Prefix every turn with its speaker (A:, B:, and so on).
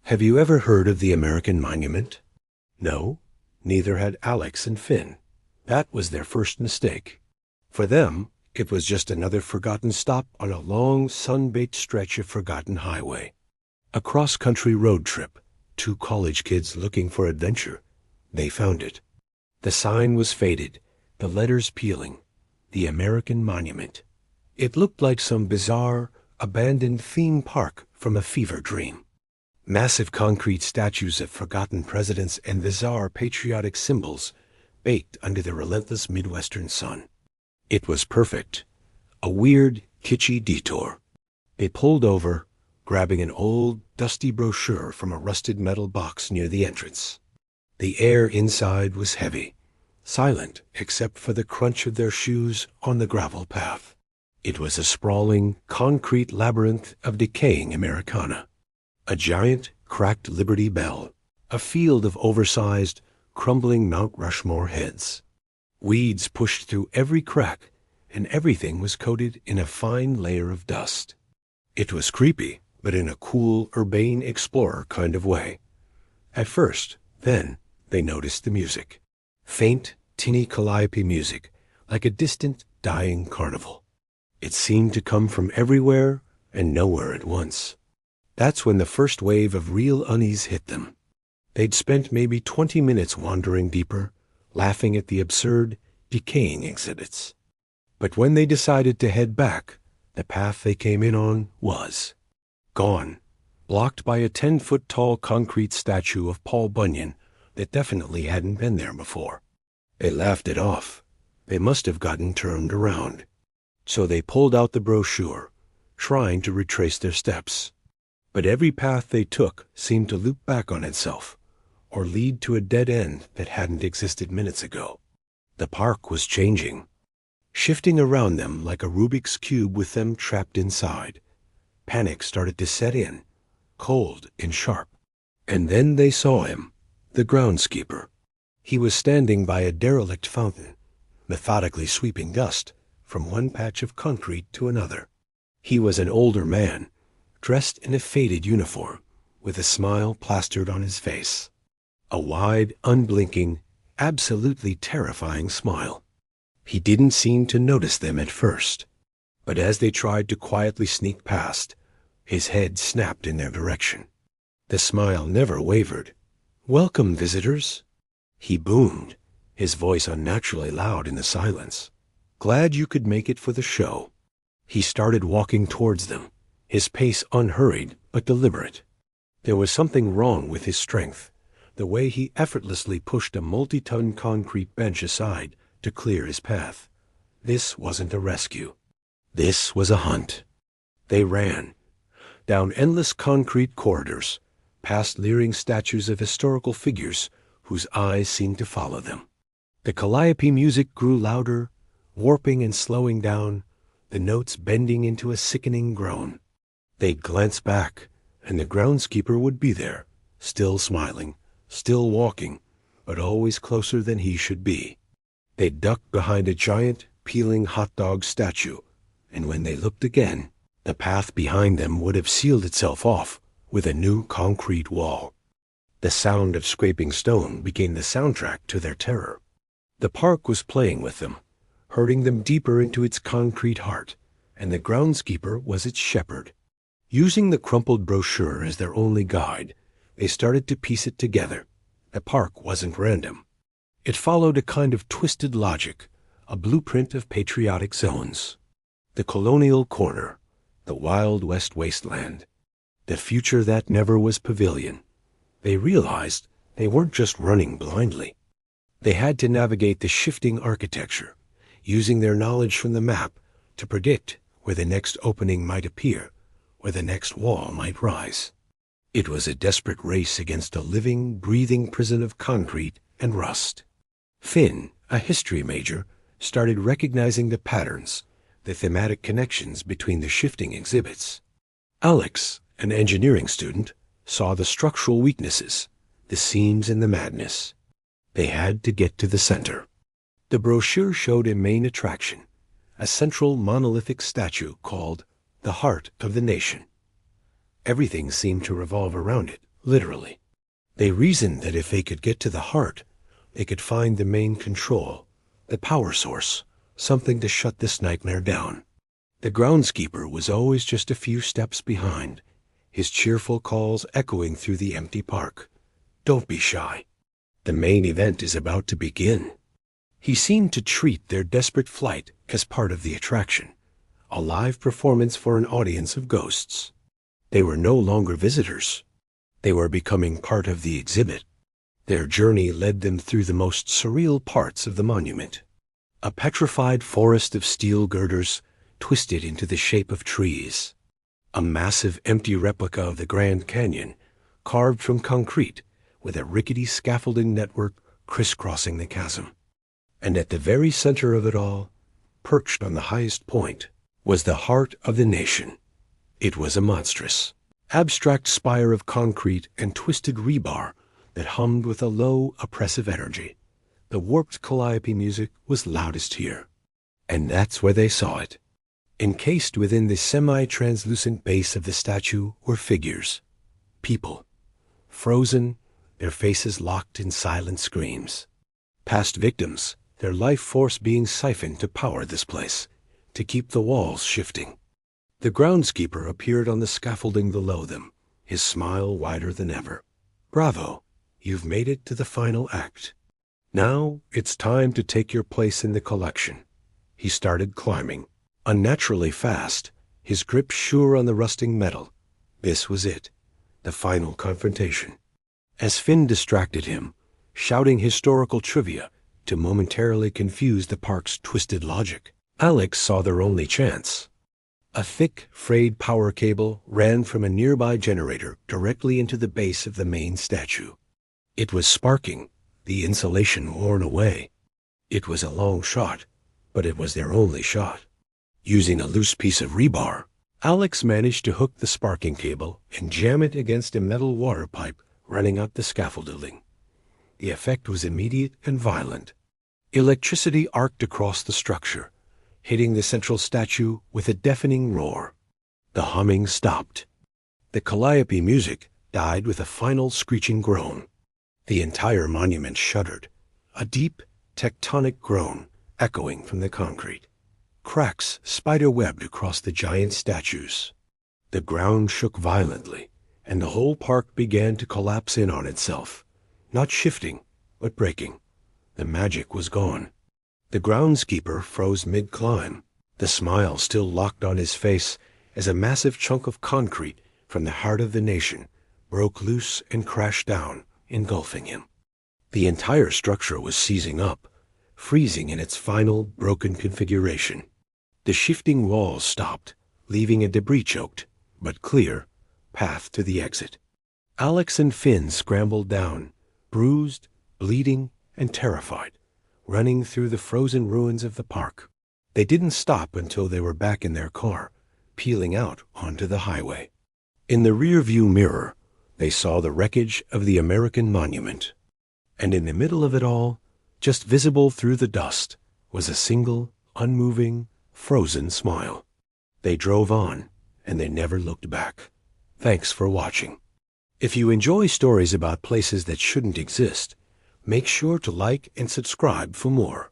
A: Have you ever heard of the American Monument? No, neither had Alex and Finn. That was their first mistake. For them, it was just another forgotten stop on a long, sun-baked stretch of forgotten highway. A cross-country road trip, two college kids looking for adventure. They found it. The sign was faded, the letters peeling. The American Monument. It looked like some bizarre, abandoned theme park from a fever dream. Massive concrete statues of forgotten presidents and bizarre patriotic symbols baked under the relentless Midwestern sun. It was perfect. A weird, kitschy detour. They pulled over, grabbing an old, dusty brochure from a rusted metal box near the entrance. The air inside was heavy, silent except for the crunch of their shoes on the gravel path. It was a sprawling, concrete labyrinth of decaying Americana. A giant, cracked Liberty Bell, a field of oversized, crumbling Mount Rushmore heads. Weeds pushed through every crack, and everything was coated in a fine layer of dust. It was creepy, but in a cool, urbane explorer kind of way. At first, then, they noticed the music. Faint, tinny calliope music, like a distant, dying carnival. It seemed to come from everywhere and nowhere at once. That's when the first wave of real unease hit them. They'd spent maybe 20 minutes wandering deeper, laughing at the absurd, decaying exhibits. But when they decided to head back, the path they came in on was gone, blocked by a 10-foot-tall concrete statue of Paul Bunyan that definitely hadn't been there before. They laughed it off. They must have gotten turned around. So they pulled out the brochure, trying to retrace their steps. But every path they took seemed to loop back on itself, or lead to a dead end that hadn't existed minutes ago. The park was changing, shifting around them like a Rubik's Cube with them trapped inside. Panic started to set in, cold and sharp. And then they saw him, the groundskeeper. He was standing by a derelict fountain, methodically sweeping dust from one patch of concrete to another. He was an older man, dressed in a faded uniform, with a smile plastered on his face. A wide, unblinking, absolutely terrifying smile. He didn't seem to notice them at first, but as they tried to quietly sneak past, his head snapped in their direction. The smile never wavered. "Welcome, visitors," he boomed, his voice unnaturally loud in the silence. "Glad you could make it for the show." He started walking towards them, his pace unhurried but deliberate. There was something wrong with his strength, the way he effortlessly pushed a multi-ton concrete bench aside to clear his path. This wasn't a rescue. This was a hunt. They ran, down endless concrete corridors, past leering statues of historical figures whose eyes seemed to follow them. The calliope music grew louder, warping and slowing down, the notes bending into a sickening groan. They'd glance back, and the groundskeeper would be there, still smiling, still walking, but always closer than he should be. They'd duck behind a giant, peeling hot dog statue, and when they looked again, the path behind them would have sealed itself off with a new concrete wall. The sound of scraping stone became the soundtrack to their terror. The park was playing with them, herding them deeper into its concrete heart, and the groundskeeper was its shepherd. Using the crumpled brochure as their only guide, they started to piece it together. The park wasn't random. It followed a kind of twisted logic, a blueprint of patriotic zones. The colonial corner, the Wild West wasteland, the future that never was pavilion. They realized they weren't just running blindly. They had to navigate the shifting architecture, using their knowledge from the map to predict where the next opening might appear, where the next wall might rise. It was a desperate race against a living, breathing prison of concrete and rust. Finn, a history major, started recognizing the patterns, the thematic connections between the shifting exhibits. Alex, an engineering student, saw the structural weaknesses, the seams and the madness. They had to get to the center. The brochure showed a main attraction, a central monolithic statue called the Heart of the Nation. Everything seemed to revolve around it, literally. They reasoned that if they could get to the heart, they could find the main control, the power source, something to shut this nightmare down. The groundskeeper was always just a few steps behind, his cheerful calls echoing through the empty park. Don't be shy. The main event is about to begin. He seemed to treat their desperate flight as part of the attraction, a live performance for an audience of ghosts. They were no longer visitors. They were becoming part of the exhibit. Their journey led them through the most surreal parts of the monument. A petrified forest of steel girders twisted into the shape of trees. A massive empty replica of the Grand Canyon, carved from concrete, with a rickety scaffolding network crisscrossing the chasm. And at the very center of it all, perched on the highest point, was the heart of the nation. It was a monstrous, abstract spire of concrete and twisted rebar that hummed with a low, oppressive energy. The warped calliope music was loudest here. And that's where they saw it. Encased within the semi-translucent base of the statue were figures. People. Frozen, their faces locked in silent screams. Past victims, their life force being siphoned to power this place, to keep the walls shifting. The groundskeeper appeared on the scaffolding below them, his smile wider than ever. Bravo, you've made it to the final act. Now it's time to take your place in the collection. He started climbing, unnaturally fast, his grip sure on the rusting metal. This was it, the final confrontation. As Finn distracted him, shouting historical trivia to momentarily confuse the park's twisted logic, Alex saw their only chance. A thick, frayed power cable ran from a nearby generator directly into the base of the main statue. It was sparking, the insulation worn away. It was a long shot, but it was their only shot. Using a loose piece of rebar, Alex managed to hook the sparking cable and jam it against a metal water pipe running up the scaffolding. The effect was immediate and violent. Electricity arced across the structure, hitting the central statue with a deafening roar. The humming stopped. The calliope music died with a final screeching groan. The entire monument shuddered, a deep, tectonic groan echoing from the concrete. Cracks spider-webbed across the giant statues. The ground shook violently, and the whole park began to collapse in on itself, not shifting, but breaking. The magic was gone. The groundskeeper froze mid-climb, the smile still locked on his face as a massive chunk of concrete from the heart of the nation broke loose and crashed down, engulfing him. The entire structure was seizing up, freezing in its final broken configuration. The shifting walls stopped, leaving a debris-choked, but clear, path to the exit. Alex and Finn scrambled down, bruised, bleeding, and terrified, running through the frozen ruins of the park. They didn't stop until they were back in their car, peeling out onto the highway. In the rear-view mirror, they saw the wreckage of the American monument. And in the middle of it all, just visible through the dust, was a single, unmoving, frozen smile. They drove on, and they never looked back. Thanks for watching. If you enjoy stories about places that shouldn't exist, make sure to like and subscribe for more.